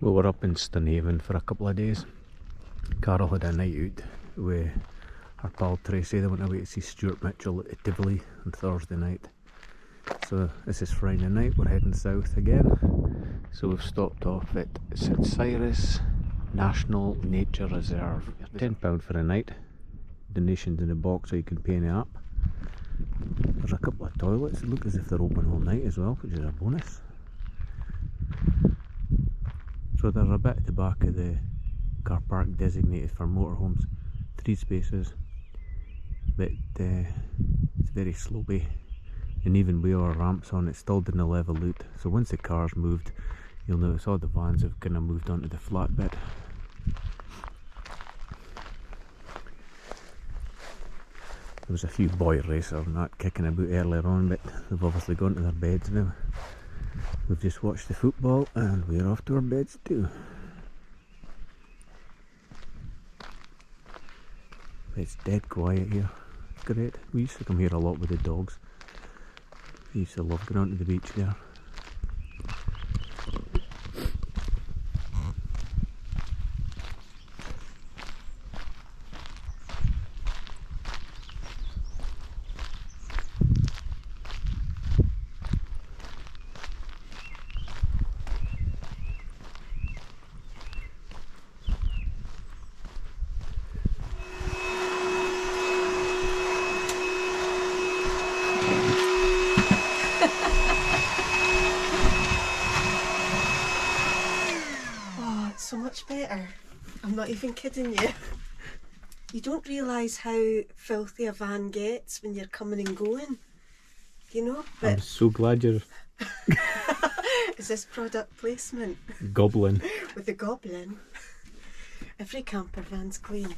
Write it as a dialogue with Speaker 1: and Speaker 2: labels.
Speaker 1: We were up in Stonhaven for a couple of days. Carol had a night out with her pal Tracy. They went away to see Stuart Mitchell at Tivoli on Thursday night. So this is Friday night, we're heading south again. So we've stopped off at Cyrus National Nature Reserve. £10 for a night. Donations in the box so you can pay any up. There's a couple of toilets that look as if they're open all night as well, which is a bonus. So there's a bit at the back of the car park designated for motorhomes, 3 spaces, but it's very slopey, and even with our ramps on it still didn't level out. So once the cars moved, you'll notice all the vans have kind of moved onto the flat bit. There was a few boy racers and that kicking about earlier on, but they've obviously gone to their beds now. We've just watched the football and we're off to our beds too. It's dead quiet here. It's great. We used to come here a lot with the dogs. We used to love going on to the beach there.
Speaker 2: So much better. I'm not even kidding you. You don't realise how filthy a van gets when you're coming and going, you know? But
Speaker 1: I'm so glad you're
Speaker 2: is this product placement?
Speaker 1: gobbling.
Speaker 2: With the goblin. Every camper van's clean.